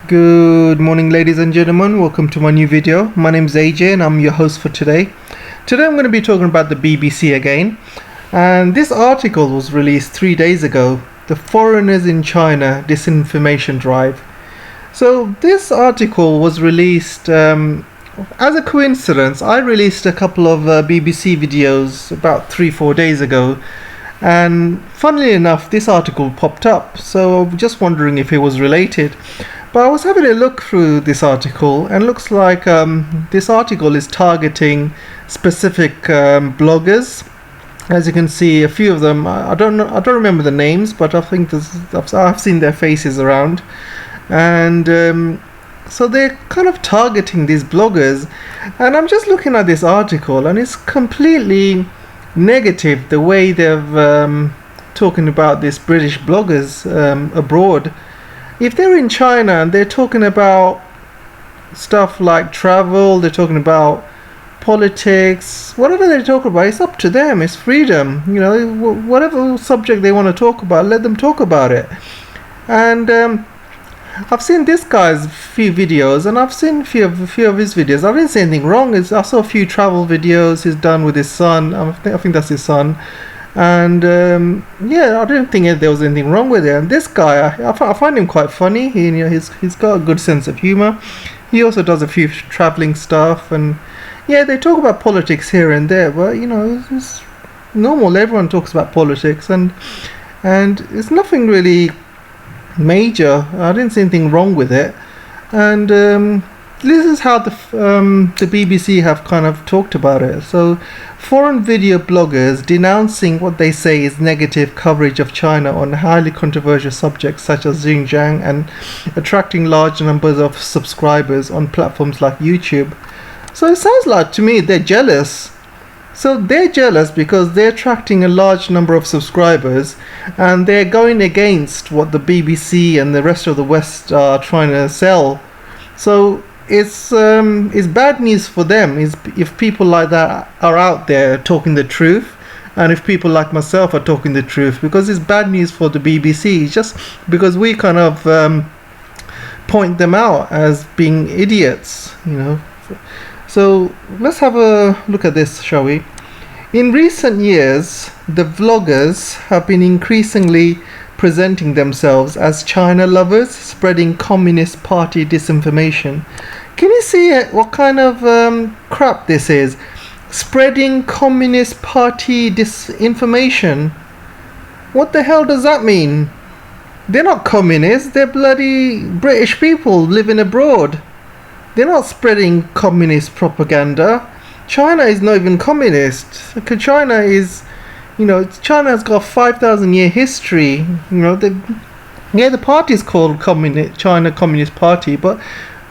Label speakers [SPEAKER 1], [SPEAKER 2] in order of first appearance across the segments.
[SPEAKER 1] Good morning, ladies and gentlemen. Welcome to my new video. My name is AJ and I'm your host for today. Today I'm going to be talking about the BBC again. And this article was released 3 days ago. The Foreigners in China Disinformation Drive. So this article was released as a coincidence. I released a couple of BBC videos about 3-4 days ago. And funnily enough, this article popped up. So I'm just wondering if it was related. But I was having a look through this article, and it looks like this article is targeting specific bloggers. As you can see, a few of them, I don't remember the names, but I think I've seen their faces around, and so they're kind of targeting these bloggers. And I'm just looking at this article, and it's completely negative the way they've talking about these British bloggers abroad. If they're in China and they're talking about stuff like travel, they're talking about politics, whatever they talk about, it's up to them. It's freedom. You know, whatever subject they want to talk about, let them talk about it. And I've seen this guy's few videos, and I've seen a few of his videos. I didn't see anything wrong. I saw a few travel videos he's done with his son. I think that's his son. And yeah, I didn't think there was anything wrong with it. And this guy, I find him quite funny. He's got a good sense of humor. He also does a few traveling stuff, and yeah, they talk about politics here and there. But you know, it's normal. Everyone talks about politics, and it's nothing really major. I didn't see anything wrong with it. And this is how the BBC have kind of talked about it. So, foreign video bloggers denouncing what they say is negative coverage of China on highly controversial subjects such as Xinjiang, and attracting large numbers of subscribers on platforms like YouTube. So it sounds like to me they're jealous. So they're jealous because they're attracting a large number of subscribers, and they're going against what the BBC and the rest of the West are trying to sell. So it's bad news for them if people like that are out there talking the truth, and if people like myself are talking the truth, because it's bad news for the BBC just because we kind of point them out as being idiots, you know. So let's have a look at this, shall we? In recent years, the vloggers have been increasingly presenting themselves as China lovers, spreading Communist Party disinformation. Can you see what kind of crap this is? Spreading Communist Party disinformation. What the hell does that mean? They're not communists, they're bloody British people living abroad. They're not spreading communist propaganda. China is not even communist. Because China is, you know, China has got a 5,000-year history. You know, the party is called China Communist Party, but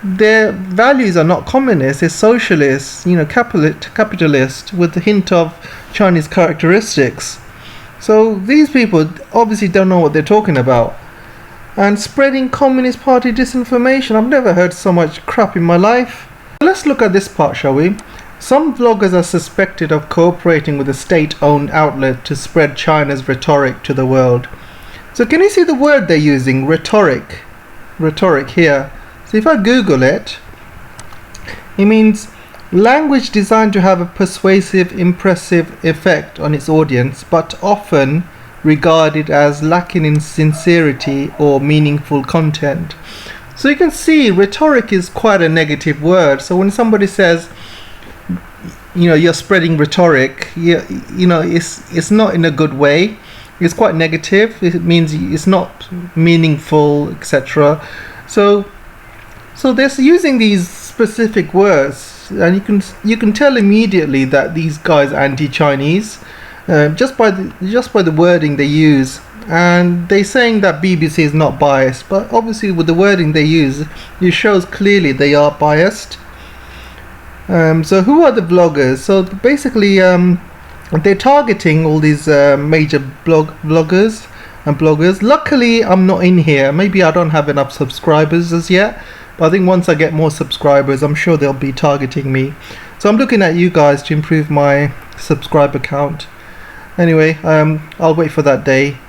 [SPEAKER 1] their values are not communist. They're socialist, you know, capitalist with a hint of Chinese characteristics. So these people obviously don't know what they're talking about. And spreading Communist Party disinformation. I've never heard so much crap in my life. Let's look at this part, shall we? Some vloggers are suspected of cooperating with a state-owned outlet to spread China's rhetoric to the world. So can you see the word they're using? Rhetoric. Rhetoric here. So if I Google it, it means language designed to have a persuasive, impressive effect on its audience, but often regarded as lacking in sincerity or meaningful content. So you can see rhetoric is quite a negative word. So when somebody says, you know, you're spreading rhetoric, you know, it's not in a good way. It's quite negative. It means it's not meaningful, etc. So they're using these specific words, and you can tell immediately that these guys are anti-Chinese. Just by the wording they use, and they're saying that BBC is not biased, but obviously with the wording they use, it shows clearly they are biased. So who are the vloggers? So basically, they're targeting all these major vloggers and bloggers. Luckily, I'm not in here. Maybe I don't have enough subscribers as yet, but I think once I get more subscribers, I'm sure they'll be targeting me. So I'm looking at you guys to improve my subscriber count. Anyway, I'll wait for that day.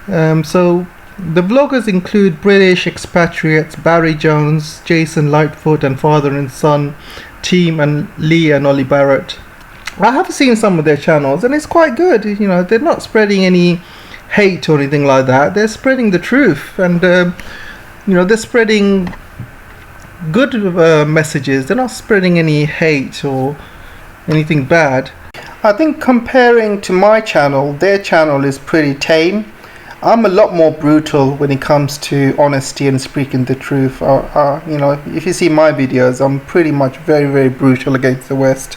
[SPEAKER 1] So The vloggers include British expatriates Barry Jones, Jason Lightfoot, and father and son Team and Lee and Ollie Barrett. I have seen some of their channels and it's quite good. You know, they're not spreading any hate or anything like that. They're spreading the truth, and you know, they're spreading good messages. They're not spreading any hate or anything bad. I think comparing to my channel, their channel is pretty tame. I'm a lot more brutal when it comes to honesty and speaking the truth. You know, if you see my videos, I'm pretty much very, very brutal against the West.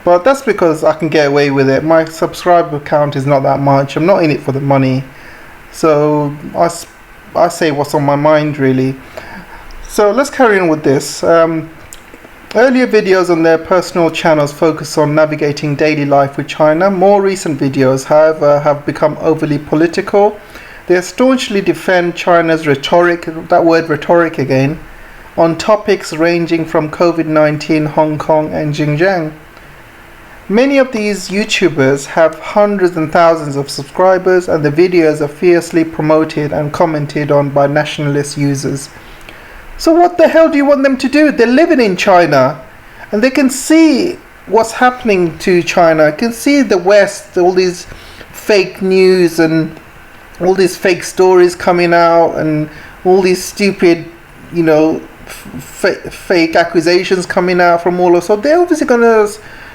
[SPEAKER 1] But that's because I can get away with it. My subscriber count is not that much. I'm not in it for the money. So I say what's on my mind, really. So let's carry on with this. Earlier videos on their personal channels focus on navigating daily life with China. More recent videos, however, have become overly political. They staunchly defend China's rhetoric, that word rhetoric again, on topics ranging from COVID-19, Hong Kong and Xinjiang. Many of these YouTubers have hundreds and thousands of subscribers, and the videos are fiercely promoted and commented on by nationalist users. So what the hell do you want them to do? They're living in China and they can see what's happening to China. They can see the West, all these fake news and all these fake stories coming out and all these stupid, you know, fake accusations coming out from all of. So they're obviously going to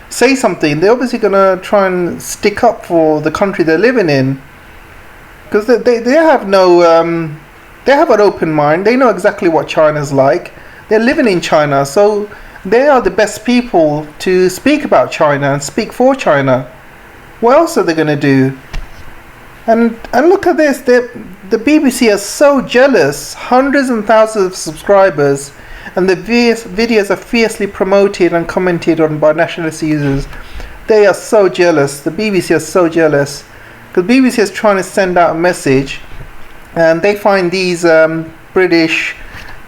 [SPEAKER 1] say something. They're obviously going to try and stick up for the country they're living in, because they have no... They have an open mind. They know exactly what China's like. They're living in China, so they are the best people to speak about China and speak for China. What else are they going to do? And look at this. The BBC are so jealous. Hundreds and thousands of subscribers, and the videos are fiercely promoted and commented on by nationalist users. They are so jealous. The BBC are so jealous, because the BBC is trying to send out a message. And they find these British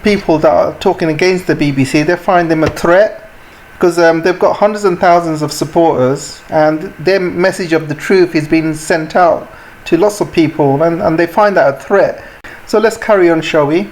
[SPEAKER 1] people that are talking against the BBC, they find them a threat, because they've got hundreds and thousands of supporters, and their message of the truth is being sent out to lots of people, and they find that a threat. So let's carry on, shall we?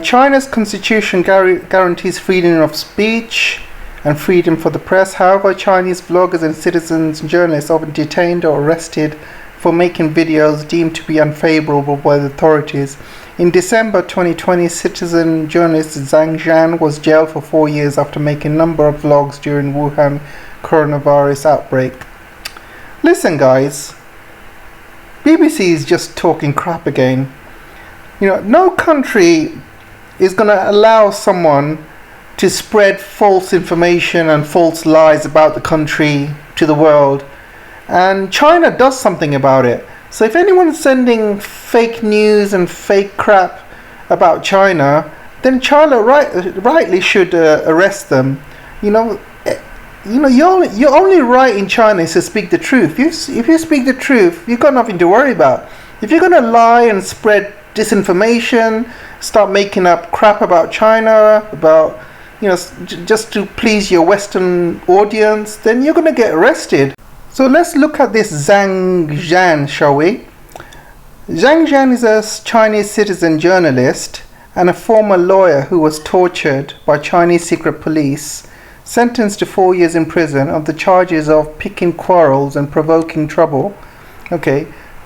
[SPEAKER 1] China's constitution guarantees freedom of speech and freedom for the press. However, Chinese bloggers and citizens and journalists are often detained or arrested for making videos deemed to be unfavorable by the authorities. In December 2020, citizen journalist Zhang Zhan was jailed for 4 years after making a number of vlogs during Wuhan coronavirus outbreak. Listen guys, BBC is just talking crap again. You know, no country is going to allow someone to spread false information and false lies about the country to the world. And China does something about it. So if anyone's sending fake news and fake crap about China, then China rightly should arrest them. You know, your only right in China is to speak the truth. If you speak the truth, you've got nothing to worry about. If you're going to lie and spread disinformation, start making up crap about China, about, you know, just to please your Western audience, then you're going to get arrested. So let's look at this Zhang Zhan, shall we? Zhang Zhan is a Chinese citizen journalist and a former lawyer who was tortured by Chinese secret police, sentenced to 4 years in prison on the charges of picking quarrels and provoking trouble,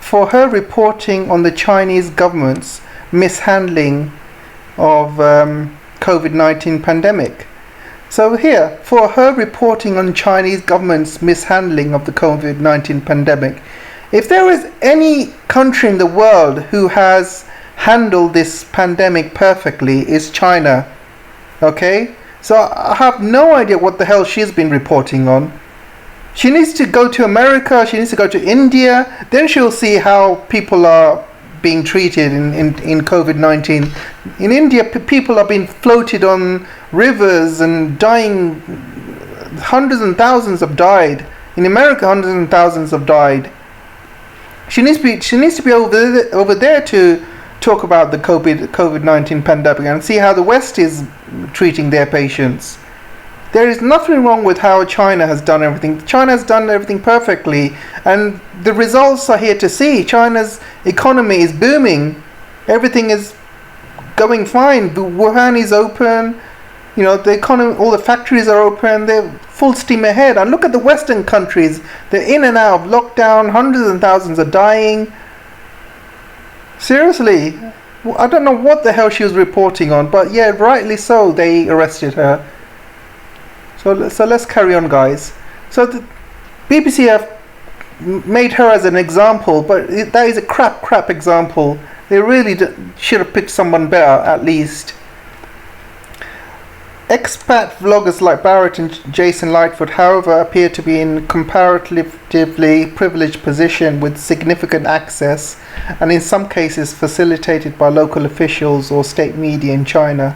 [SPEAKER 1] for her reporting on the Chinese government's mishandling of COVID-19 pandemic. So here, for her reporting on Chinese government's mishandling of the COVID-19 pandemic, if there is any country in the world who has handled this pandemic perfectly, it's China. Okay? So I have no idea what the hell she's been reporting on. She needs to go to America, she needs to go to India, then she'll see how people are being treated in COVID-19. In India, people are being floated on rivers and dying. Hundreds and thousands have died. In America, hundreds and thousands have died. She needs to be over there to talk about the COVID-19 pandemic and see how the West is treating their patients. There is nothing wrong with how China has done everything. China has done everything perfectly, and the results are here to see. China's economy is booming. Everything is going fine. Wuhan is open. The economy, all the factories are open. They're full steam ahead. And look at the Western countries. They're in and out of lockdown. Hundreds and thousands are dying. Seriously, I don't know what the hell she was reporting on, but yeah, rightly so, they arrested her. So let's carry on, guys. So the BBC have made her as an example, but that is a crap example. They really should have picked someone better, at least. Expat vloggers like Barrett and Jason Lightfoot, however, appear to be in comparatively privileged position with significant access, and in some cases facilitated by local officials or state media in China.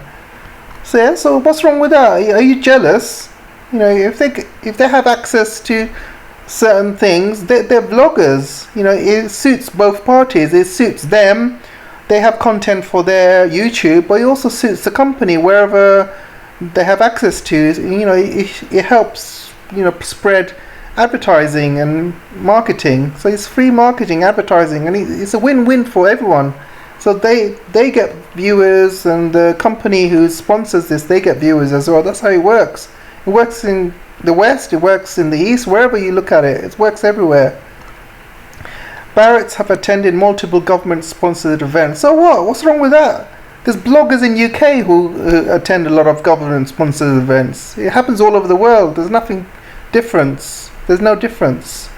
[SPEAKER 1] So what's wrong with that? Are you jealous? If they have access to certain things, they're vloggers. It suits both parties. It suits them. They have content for their YouTube, but it also suits the company wherever they have access to. It helps spread advertising and marketing. So it's free marketing, advertising, and it's a win-win for everyone. So they get viewers, and the company who sponsors this, they get viewers as well. That's how it works. It works in the West, it works in the East, wherever you look at it. It works everywhere. Barretts have attended multiple government-sponsored events. So what? What's wrong with that? There's bloggers in UK who attend a lot of government-sponsored events. It happens all over the world. There's nothing different. There's no difference.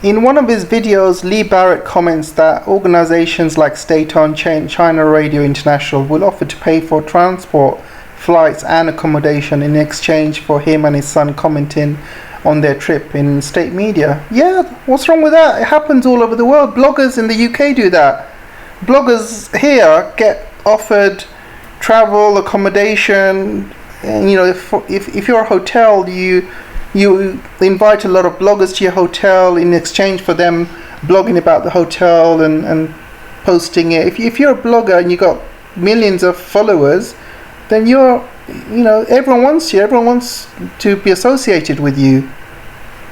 [SPEAKER 1] In one of his videos, Lee Barrett comments that organizations like state-owned China Radio International will offer to pay for transport, flights and accommodation in exchange for him and his son commenting on their trip in state media. Yeah, what's wrong with that? It happens all over the world. Bloggers in the UK do that. Bloggers here get offered travel, accommodation, and if you're a hotel, you invite a lot of bloggers to your hotel in exchange for them blogging about the hotel and posting it. If you're a blogger and you got millions of followers, then everyone wants you. Everyone wants to be associated with you.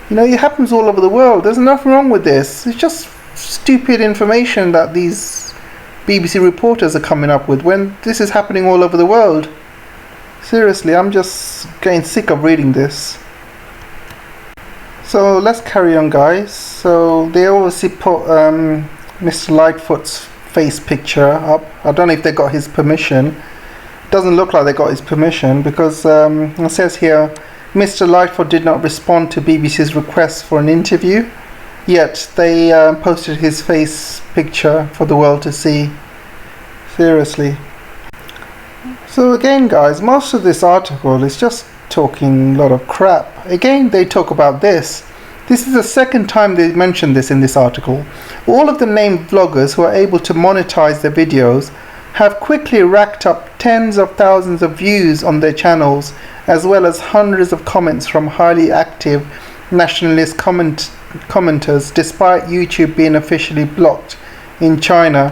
[SPEAKER 1] It happens all over the world. There's nothing wrong with this. It's just stupid information that these BBC reporters are coming up with when this is happening all over the world. Seriously, I'm just getting sick of reading this. So let's carry on, guys. So they obviously put Mr. Lightfoot's face picture up. I don't know if they got his permission. Doesn't look like they got his permission, because it says here, Mr. Lightfoot did not respond to BBC's request for an interview, yet they posted his face picture for the world to see. Seriously. So again, guys, most of this article is just talking a lot of crap. Again, they talk about this. This is the second time they mentioned this in this article. All of the named vloggers who are able to monetize their videos have quickly racked up tens of thousands of views on their channels, as well as hundreds of comments from highly active nationalist commenters, despite YouTube being officially blocked in China.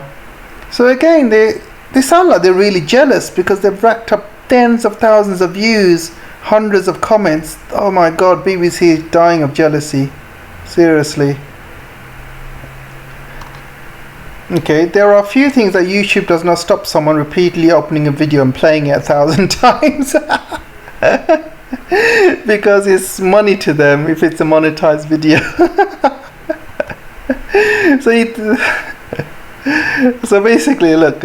[SPEAKER 1] So again, they sound like they're really jealous because they've racked up tens of thousands of views, hundreds of comments. Oh my god, BBC is dying of jealousy. Seriously. Okay, there are a few things that YouTube does not stop someone repeatedly opening a video and playing it 1,000 times. Because it's money to them if it's a monetized video. So basically, look,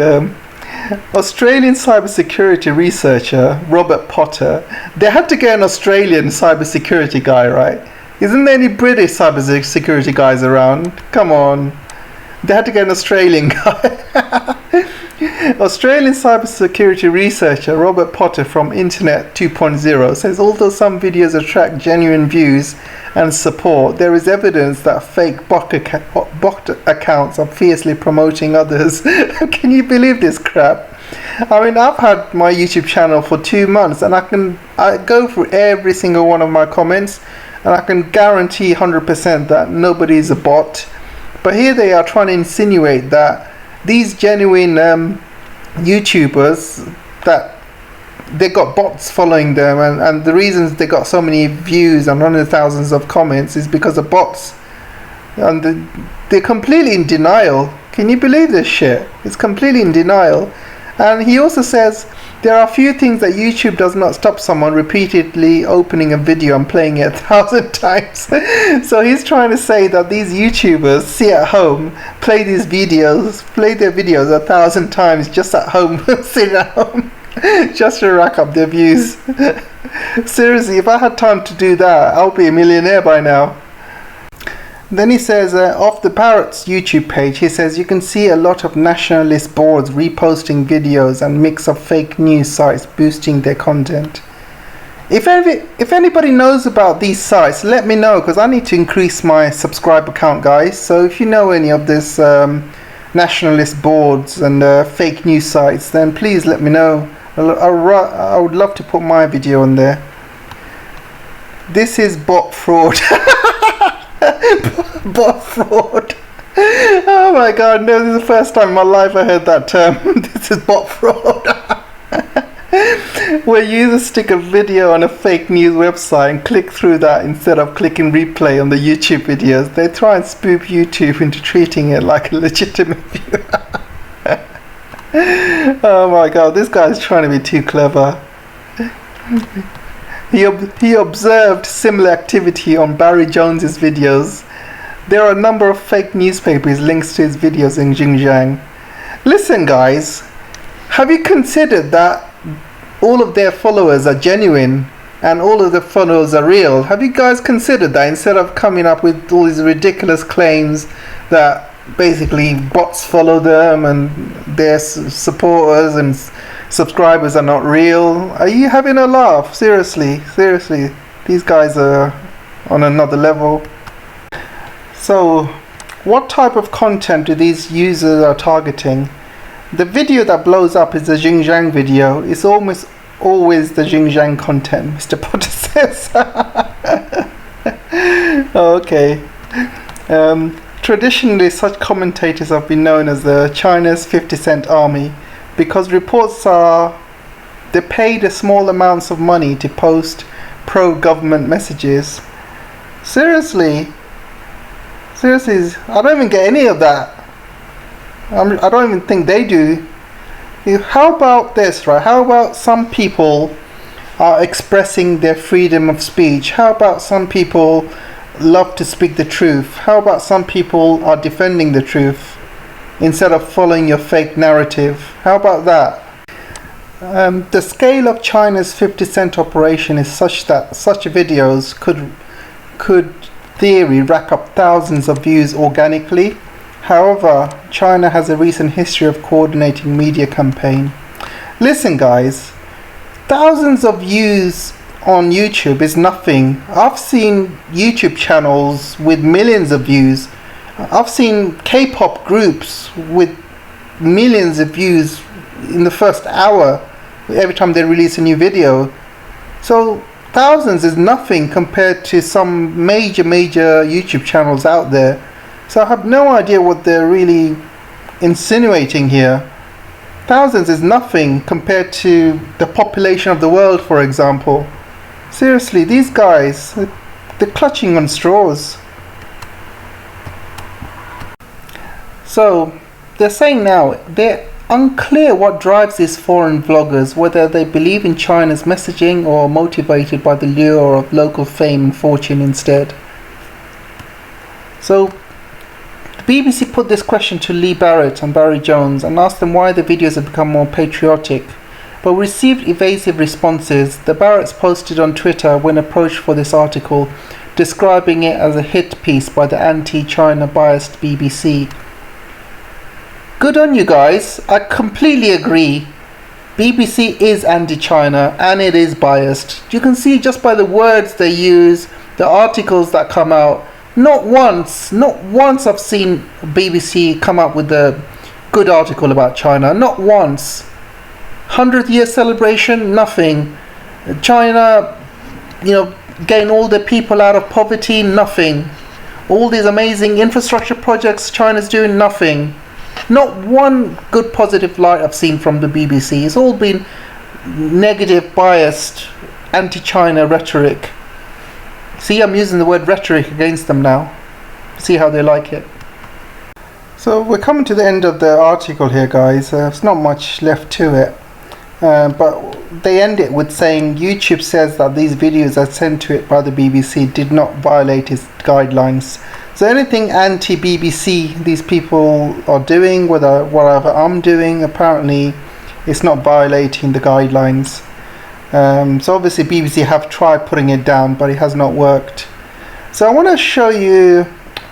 [SPEAKER 1] Australian cybersecurity researcher Robert Potter, they had to get an Australian cybersecurity guy, right? Isn't there any British cybersecurity guys around? Come on. They had to get an Australian guy. Australian cybersecurity researcher Robert Potter from Internet 2.0 says although some videos attract genuine views and support, there is evidence that fake bot accounts are fiercely promoting others. Can you believe this crap? I mean, I've had my YouTube channel for 2 months and I go through every single one of my comments and I can guarantee 100% that nobody is a bot. But here they are trying to insinuate that these genuine YouTubers that they got bots following them, and the reasons they got so many views and hundreds of thousands of comments is because of bots. And they're completely in denial. Can you believe this shit? It's completely in denial. And he also says there are few things that YouTube does not stop someone repeatedly opening a video and playing it 1,000 times. So he's trying to say that these YouTubers sit at home, play their videos 1,000 times just at home, sitting at home, just to rack up their views. Seriously, if I had time to do that, I'll be a millionaire by now. Then he says, off the Parrot's YouTube page, he says you can see a lot of nationalist boards reposting videos and mix of fake news sites boosting their content. If anybody knows about these sites, let me know, because I need to increase my subscriber count, guys. So if you know any of this nationalist boards and fake news sites, then please let me know. I would love to put my video on there. This is bot fraud. Bot fraud. Oh my god, no, this is the first time in my life I heard that term. This is bot fraud. Where users stick a video on a fake news website and click through that instead of clicking replay on the YouTube videos. They try and spoof YouTube into treating it like a legitimate view. Oh my god, this guy's trying to be too clever. He observed similar activity on Barry Jones's videos. There are a number of fake newspapers links to his videos in Xinjiang. Listen guys, have you considered that all of their followers are genuine and all of the followers are real? Have you guys considered that, instead of coming up with all these ridiculous claims that basically bots follow them and their supporters and subscribers are not real? Are you having a laugh? Seriously, these guys are on another level. So what type of content do these users are targeting? The video that blows up is the Xinjiang video. It's almost always the Xinjiang content, Mr. Potter says. Okay. Traditionally, such commentators have been known as the China's 50 Cent Army, because reports are they paid a small amounts of money to post pro-government messages. Seriously, I don't even get any of that. I don't even think they do. How about this, right? How about some people are expressing their freedom of speech? How about some people love to speak the truth? How about some people are defending the truth instead of following your fake narrative? How about that? The scale of China's 50 Cent operation is such that such videos could theory rack up thousands of views organically. However, China has a recent history of coordinating media campaign. Listen guys, thousands of views on YouTube is nothing. I've seen YouTube channels with millions of views. I've seen K-pop groups with millions of views in the first hour every time they release a new video. So thousands is nothing compared to some major YouTube channels out there. So I have no idea what they're really insinuating here. Thousands is nothing compared to the population of the world, for example. Seriously, these guys, they're clutching on straws. So they're saying now they're unclear what drives these foreign vloggers, whether they believe in China's messaging or are motivated by the lure of local fame and fortune instead. So the BBC put this question to Lee Barrett and Barry Jones and asked them why the videos have become more patriotic, but received evasive responses. The Barretts posted on Twitter when approached for this article, describing it as a hit piece by the anti-China biased BBC. Good on you guys, I completely agree. BBC is anti-China and it is biased. You can see just by the words they use, the articles that come out. Not once I've seen BBC come up with a good article about China. Not once. 100th year celebration, nothing. China, getting all the people out of poverty, nothing. All these amazing infrastructure projects China's doing, nothing. Not one good positive light I've seen from the BBC. It's all been negative, biased, anti-China rhetoric. See, I'm using the word rhetoric against them now. See how they like it. So we're coming to the end of the article here, guys. There's not much left to it. But they end it with saying YouTube says that these videos are sent to it by the BBC did not violate its guidelines. So anything anti-BBC these people are doing, whatever I'm doing, apparently it's not violating the guidelines. So obviously BBC have tried putting it down, but it has not worked. So I want to show you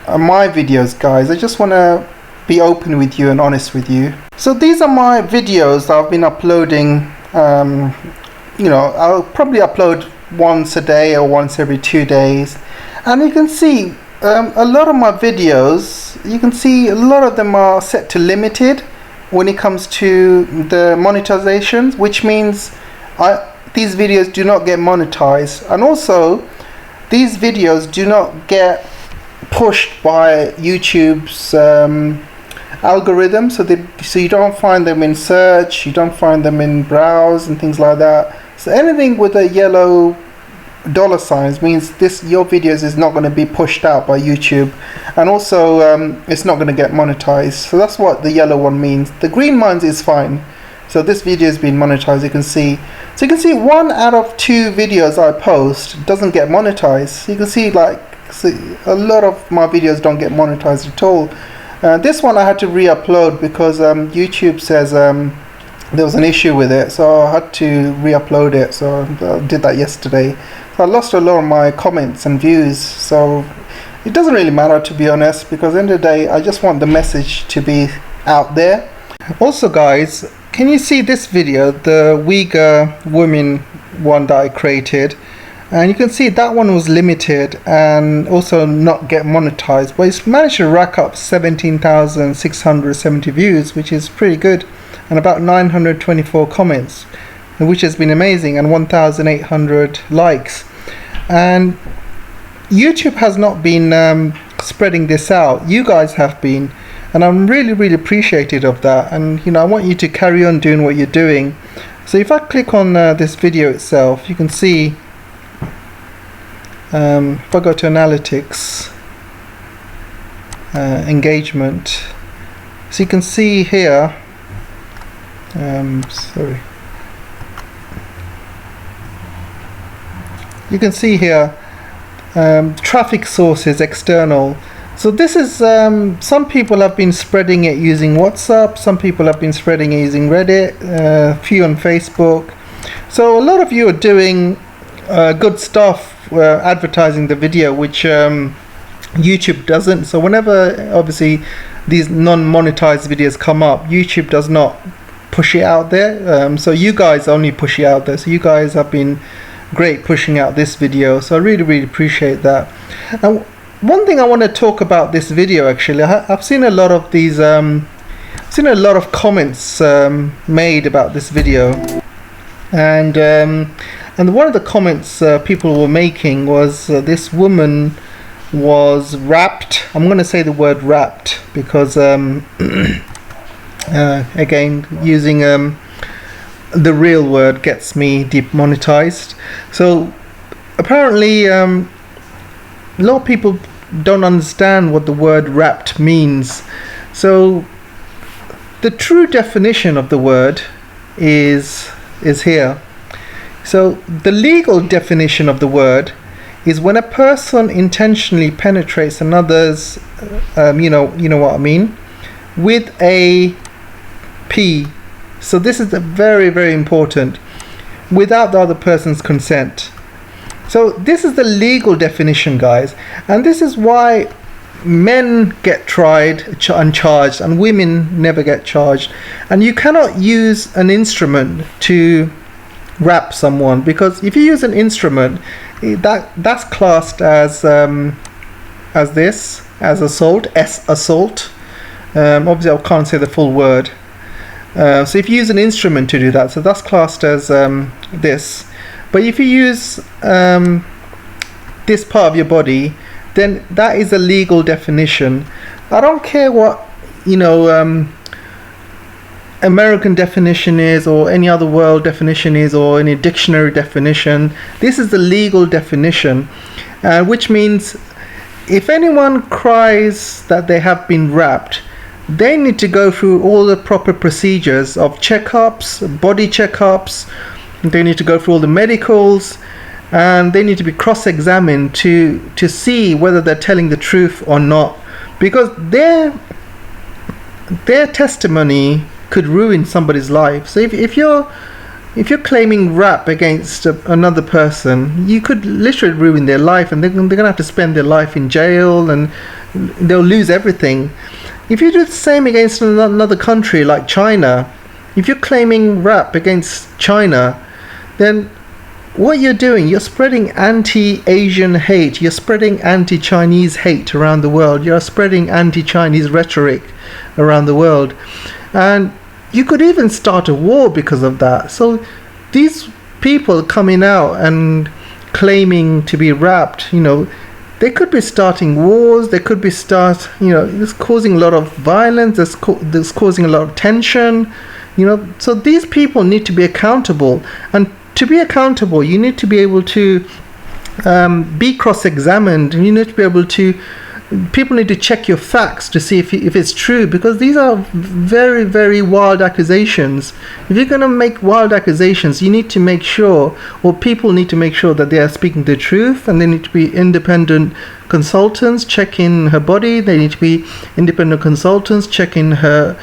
[SPEAKER 1] my videos, guys. I just want to be open with you and honest with you. So these are my videos that I've been uploading. I'll probably upload once a day or once every 2 days, and you can see a lot of my videos, you can see a lot of them are set to limited when it comes to the monetizations, which means these videos do not get monetized, and also these videos do not get pushed by YouTube's algorithm, so you don't find them in search, you don't find them in browse and things like that. So anything with a yellow dollar signs means your videos is not going to be pushed out by YouTube, and also it's not going to get monetized. So that's what the yellow one means. The green ones is fine. So this video has been monetized, you can see. So you can see 1 out of 2 videos I post doesn't get monetized. You can see a lot of my videos don't get monetized at all. This one I had to re-upload because YouTube says there was an issue with it, so I had to re-upload it. So I did that yesterday. So I lost a lot of my comments and views, so it doesn't really matter, to be honest, because at the end of the day I just want the message to be out there. Also, guys, can you see this video, the Uyghur women one that I created? And you can see that one was limited and also not get monetized, but it's managed to rack up 17,670 views, which is pretty good, and about 924 comments, which has been amazing, and 1,800 likes. And YouTube has not been spreading this out. You guys have been, and I'm really appreciative of that. And I want you to carry on doing what you're doing. So if I click on this video itself, you can see if I go to analytics, engagement, so you can see here, you can see here traffic sources external. So this is some people have been spreading it using WhatsApp, some people have been spreading it using Reddit, a few on Facebook. So a lot of you are doing good stuff, advertising the video, which YouTube doesn't. So whenever obviously these non-monetized videos come up, YouTube does not push it out there. So you guys only push it out there. So you guys have been great pushing out this video. So I really appreciate that. And one thing I want to talk about this video, actually, I've seen a lot of these, seen a lot of comments made about this video, and one of the comments people were making was this woman was rapped. I'm going to say the word rapped because again, using the real word gets me demonetized. So apparently a lot of people don't understand what the word rapped means. So the true definition of the word is here. So the legal definition of the word is when a person intentionally penetrates another's, you know what I mean, with a P. So this is very important, without the other person's consent. So this is the legal definition, guys, and this is why men get tried and charged and women never get charged. And you cannot use an instrument to rap someone, because if you use an instrument, that's classed as assault. Obviously I can't say the full word. So if you use an instrument to do that, so that's classed as this. But if you use this part of your body, then that is a legal definition. I don't care what American definition is, or any other world definition is, or any dictionary definition. This is the legal definition, which means if anyone cries that they have been raped, they need to go through all the proper procedures of checkups, body checkups. They need to go through all the medicals, and they need to be cross-examined to see whether they're telling the truth or not, because their testimony could ruin somebody's life. So if you're claiming rap against another person, you could literally ruin their life, and they're gonna have to spend their life in jail, and they'll lose everything. If you do the same against another country like China, if you're claiming rap against China, then what you're doing, you're spreading anti-Asian hate, you're spreading anti-Chinese hate around the world, you're spreading anti-Chinese rhetoric around the world, and you could even start a war because of that. So these people coming out and claiming to be raped, they could be starting wars, they could be it's causing a lot of violence, this causing a lot of tension, so these people need to be accountable. And to be accountable, you need to be able to be cross-examined. You need to be able to, people need to check your facts to see if it's true, because these are very, very wild accusations. If you're going to make wild accusations, you need to make sure, or people need to make sure, that they are speaking the truth, and they need to be independent consultants checking her body. They need to be independent consultants checking her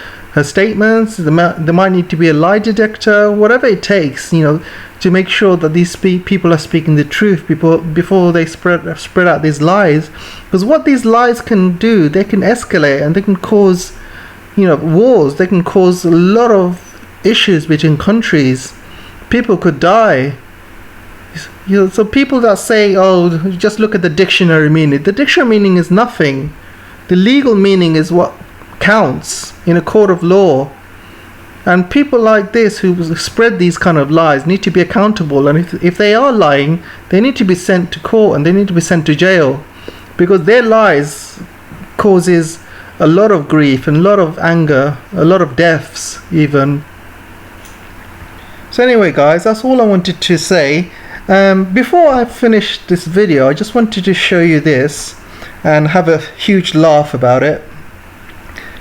[SPEAKER 1] statements. There might need to be a lie detector, whatever it takes, to make sure that these people are speaking the truth before they spread out these lies. Because what these lies can do, they can escalate, and they can cause, wars. They can cause a lot of issues between countries. People could die. So people that say, oh, just look at the dictionary meaning. The dictionary meaning is nothing. The legal meaning is what counts in a court of law. And people like this who spread these kind of lies need to be accountable, and if they are lying, they need to be sent to court, and they need to be sent to jail, because their lies causes a lot of grief and a lot of anger, a lot of deaths even. So anyway guys, that's all I wanted to say. Before I finish this video, I just wanted to show you this and have a huge laugh about it.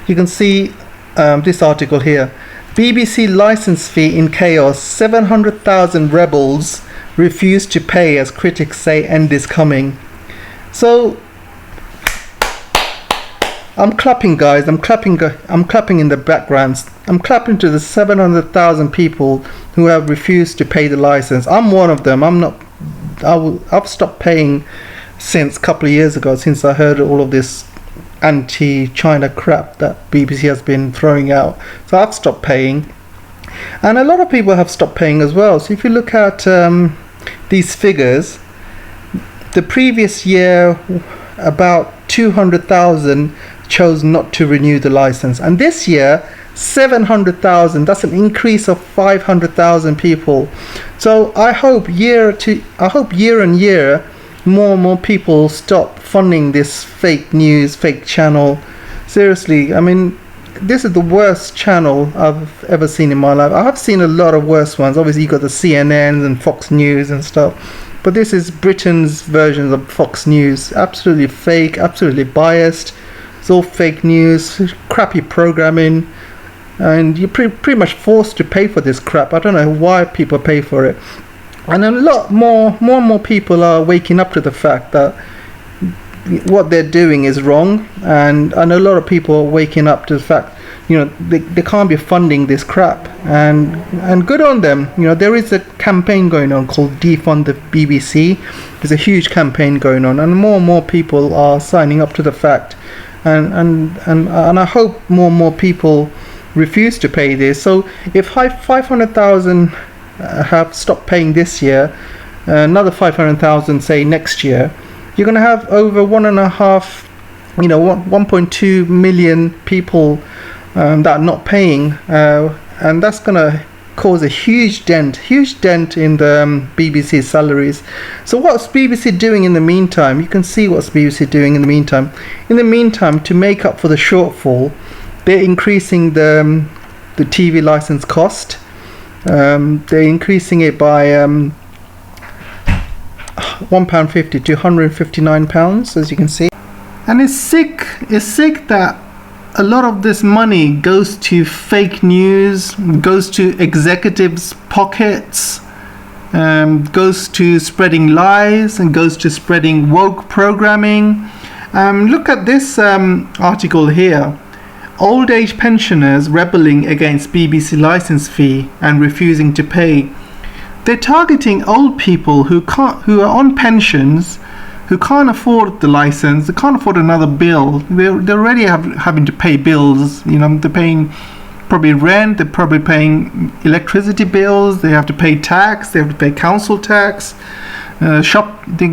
[SPEAKER 1] You can see this article here. BBC license fee in chaos. 700,000 rebels refuse to pay as critics say end is coming. So I'm clapping, guys. I'm clapping in the background. I'm clapping to the 700,000 people who have refused to pay the license. I'm one of them. I've stopped paying since a couple of years ago, since I heard all of this anti-China crap that BBC has been throwing out. So I've stopped paying, and a lot of people have stopped paying as well. So if you look at these figures, the previous year about 200,000 chose not to renew the license, and this year 700,000. That's an increase of 500,000 people. So I hope year on year more and more people stop funding this fake news, fake channel. Seriously, I mean, this is the worst channel I've ever seen in my life. I have seen a lot of worse ones. Obviously you got the CNNs and Fox News and stuff, but this is Britain's version of Fox News. Absolutely fake, absolutely biased. It's all fake news, crappy programming, and you're pretty much forced to pay for this crap. I don't know why people pay for it. And a lot more and more people are waking up to the fact that what they're doing is wrong, and a lot of people are waking up to the fact, they can't be funding this crap, and good on them. There is a campaign going on called Defund the BBC. There's a huge campaign going on, and more people are signing up to the fact, and I hope more and more people refuse to pay this. So if 500,000 have stopped paying this year, another 500,000 say next year, you're going to have over 1.2 million people that are not paying, and that's going to cause a huge dent in the BBC salaries. So what's BBC doing in the meantime? You can see what's BBC doing in the meantime. In the meantime, to make up for the shortfall, they're increasing the the TV license cost. They're increasing it by £1.50 to £159, as you can see. And it's sick that a lot of this money goes to fake news, goes to executives' pockets, goes to spreading lies, and goes to spreading woke programming. Look at this article here. Old age pensioners rebelling against BBC license fee and refusing to pay. They're targeting old people who are on pensions, who can't afford the license, they can't afford another bill. They're already having to pay bills. You know, they're paying probably rent, they're probably paying electricity bills, they have to pay tax, they have to pay council tax. They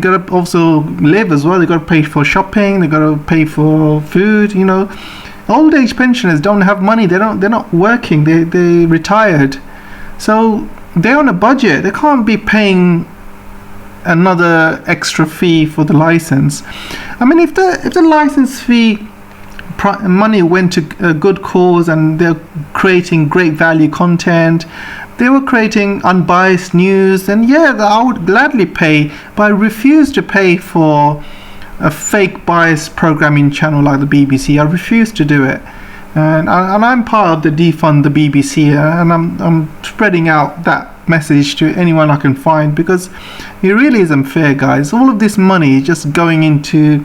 [SPEAKER 1] gotta also live as well. They gotta pay for shopping, they gotta pay for food. You know, old age pensioners don't have money. They're not working. They retired, so they're on a budget. They can't be paying another extra fee for the license. I mean, if the license fee money went to a good cause and they're creating great value content, they were creating unbiased news, then yeah, I would gladly pay. But I refuse to pay for a fake biased programming channel like the BBC. I refuse to do it, and I'm part of the defund the BBC, and I'm spreading out that message to anyone I can find, because it really isn't fair, guys. All of this money is just going into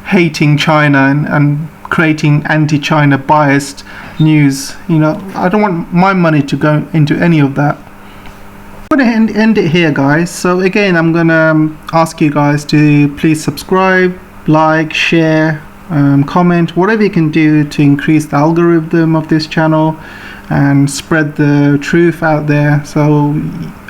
[SPEAKER 1] hating China and creating anti-China biased news. You know, I don't want my money to go into any of that. I'm going to end it here, guys. So again, I'm going to ask you guys to please subscribe, like, share, comment, whatever you can do to increase the algorithm of this channel and spread the truth out there. So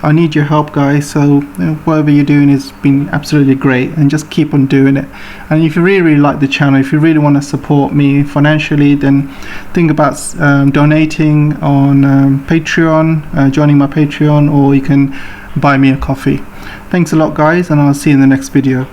[SPEAKER 1] I need your help, guys. So whatever you're doing has been absolutely great, and just keep on doing it. And if you really like the channel, if you really want to support me financially, then think about donating on Patreon, joining my Patreon, or you can buy me a coffee. Thanks a lot, guys, and I'll see you in the next video.